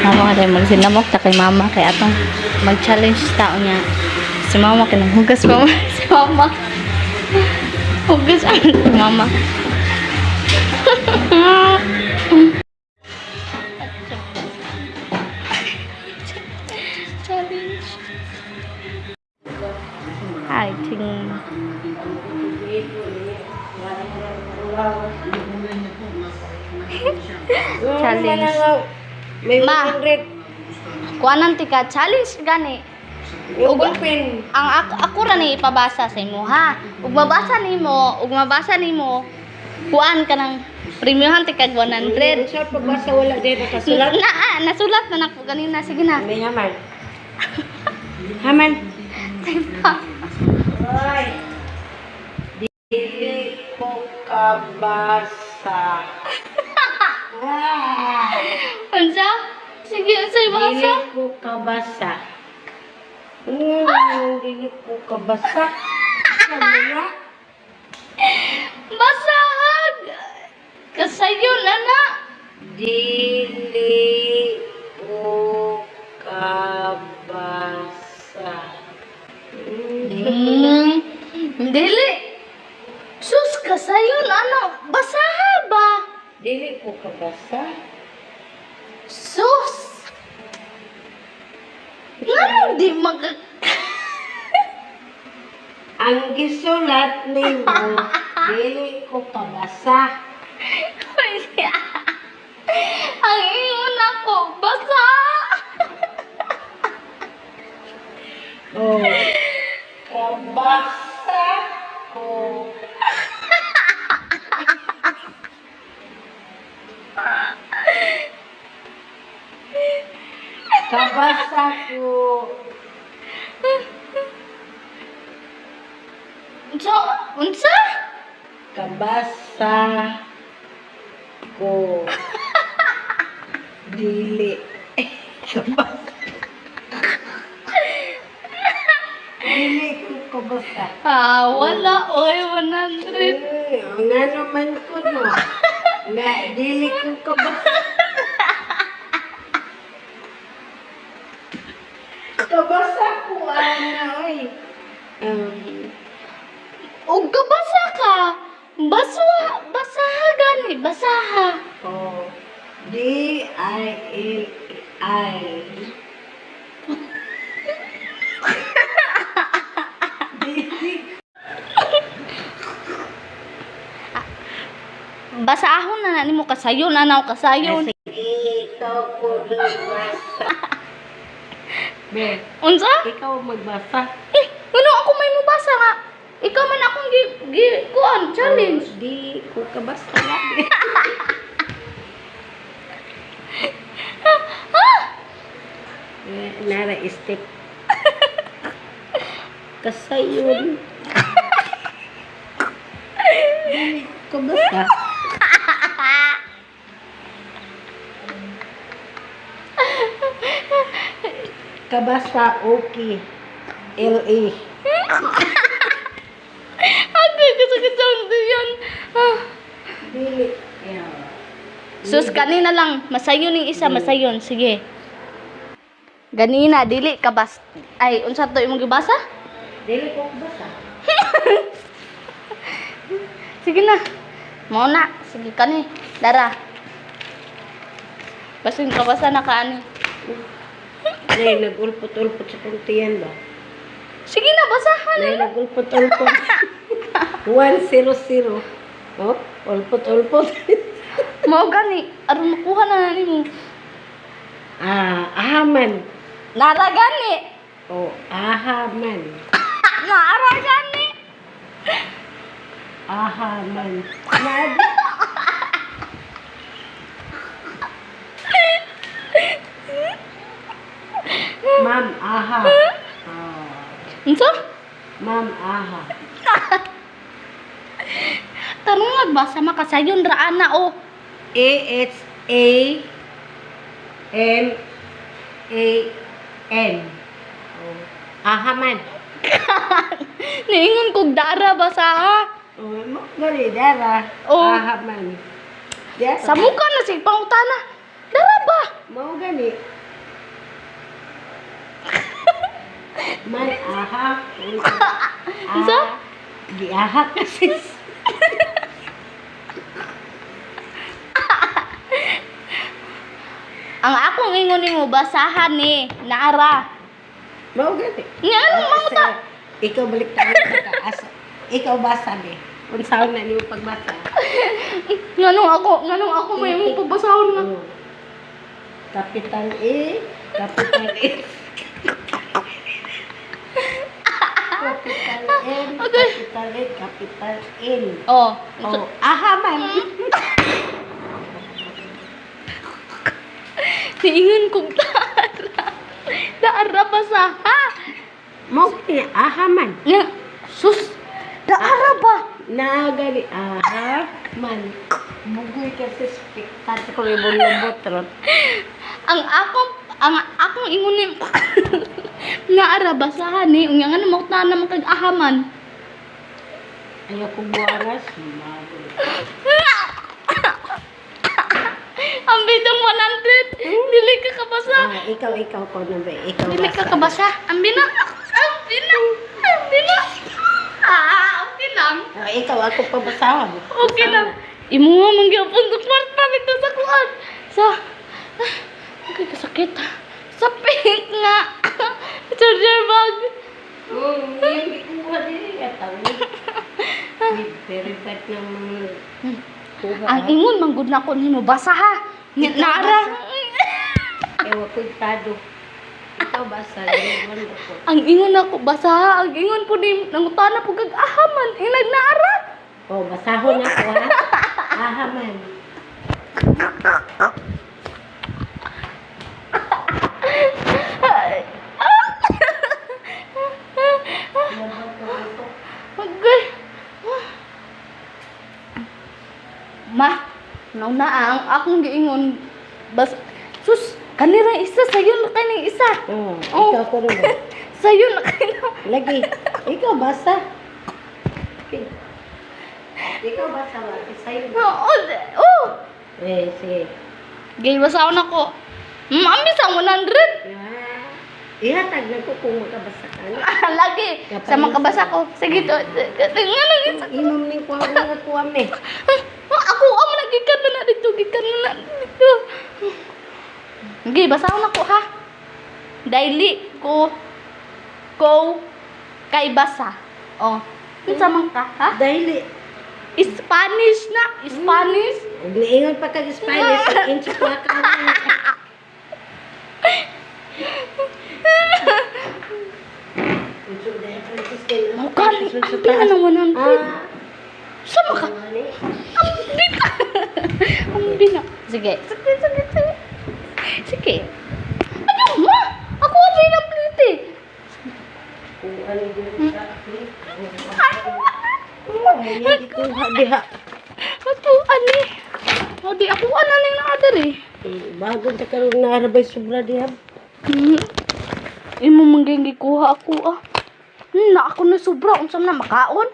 Mama ka tayo magsinamok ta kay mama kay atong mag-challenge tao niya. Si mama ka nang hugas pa mo. Si mama. Hugas ang si mama. Challenge. Ay, ting. Challenge. May Ma. 100. Kuanan tika challenge gani. Yung ballpen. Ang ako ra ni ipabasa sa imo ha. Ug mabasa nimo, kuan ka ng premiuhan tika 100. Sa pagbasa wala din nakasulat. Nasulat na nako ganina, sige na. May haman. Haman. Ay. Dili ko kabasa. Unsa? Sige, unsay basa? Dili ko kabasa. Dili ko kabasa. Ano? Basahag. Kasayon ana. Dili ko kabasa. Dili. Sus, kasayon ano? Basaha ba? Dili ko kabasa. Sus. Ngano di mag Ang gisulat nimo, dili ko kabasa. Ang ingon ako, basa. Oh. Kabasa ko. Kabasa ko. Unsa? Kabasa ko. Dili. Kabasa. Dili ko kabasa. Wala oy 100. Nga naman ko no. Nga, dili ko kabasa. Kabasa ko, ana, oy. Og kabasa ka. Basaha gani, basaha. Oh. D-I-L-I. Basahon na nimo kasayon, anaw kasayon. Ikaw ko magbasa. Be, Unsa? ikaw magbasa. Ano ako may mabasa nga? Ikaw man akong kuan challenge. Oh, di ko kabasa lagi. Nara step. Kasayon. Di ko kabasa. Kabasa okay. L.A. Agay kasakit yan. Dili. Yeah. Sus, kanina lang. Masayon yung isa, masayon. Sige. Ganina, dili ka bas. Ay, unsa to imong gibasa? Dili ko kabasa. Sige na. Mao na. Sige kani. Dara. Basin ka basa na kaani. Nay, nag-ulpot-ulpot sa puntiyan ba? Sige na, basahan Nay, na. nag-ulpot-ulpot. 100. Oh, ulpot-ulpot. Mao gani. Aron makuha na nimo. Ahaman. Nara gani. Oh, ahaman. Nara gani. Ahaman. Ma'am, aha. Unsa? Ma'am, aha. Tarong nagbasa makasayon ra ana o. A-H-A-M-A-N. Oh. Ahaman. Niingon kog dara basa ha. Oh, gani dara. Oh. Ahaman. Diya Sa muka na sig pangutana. Dara ba? Mau gani. Aha. Unsa? Giahak kasi. Ang akong ingon nimo basahan ni naara. Mao gani. Nga ano manguta? Ikaw balik tayo sa ikaw basa ni. Unsaon na niyo pagbasa? Nganong ako may imong pagbasahon nga. Oh. Capital A, capital A. Capital M, Okay. capital A, capital N. Oh, Oh, aha man. niingon kog daara. Daara basaha. Mo ni aha man. Nga sus. Daara ba? Nagali aha man. Bugoy kasi spektat ko libon-libot ron. Ang akong ingon ni naara basahan ni unya nga mo ta na kag ahaman. Ayaw ko buwaras. Magoy. Ang bidong 100. Dili ka kabasa. Ikaw ko na ba? Ikaw Dili ka basa. kabasa. Ang bina. Okay lang. Ikaw ako pabasahan. Okay lang. Imo nga mangyapon sa kwarta dito sa kuan. Okay, kasakit. Sa pink nga. Charger bag. Hindi ko din kataw. Very bad ng kuha. Ang ingon manggod na ko nimo basa ha. Ikaw Nara. Ewa ko tado. Ikaw basa. Ewan ko. Ang ingon ako basa ha. Ang ingon po ni nangutana po kag ahaman. Inag naara. Oh, basahon ako ha. Aha man. Okay. Ma, nauna ang akong giingon bas sus kanira isa sayo na kay isa. Oh, Oh. ikaw ko rin. Sayo na kay na. Lagi. Ikaw basa. Okay. Ikaw basa ba? Sa'yo. Oh. Sige. Gay basaon ako. Ambis ang 100. Ihatag na ko kung makabasa ka na. Lagi sa makabasa ko. Sige to. Ngano isa. Imam ni ko nga kuha me. Ako amo nagikan na dito, gikan na dito. Gay basaon ako ha. Daily ko kay basa. Oh. Unsa man ka ha? Dahil Spanish na, Spanish. niingon pa kag Spanish, inch pa ka. Mukan, ambi na ng 100. Sama ka. Ambi na. Ambi na. Sige. Sige. Ano ma? Ako ambi na plite. Kung ano din sa hindi kuha diha. Ato, ani. O di ako analing na adar eh. Bago ta karon narabay sobra diha. Imo mangging gikuha ako ah. Na ako na sobra. Unsam na makaon?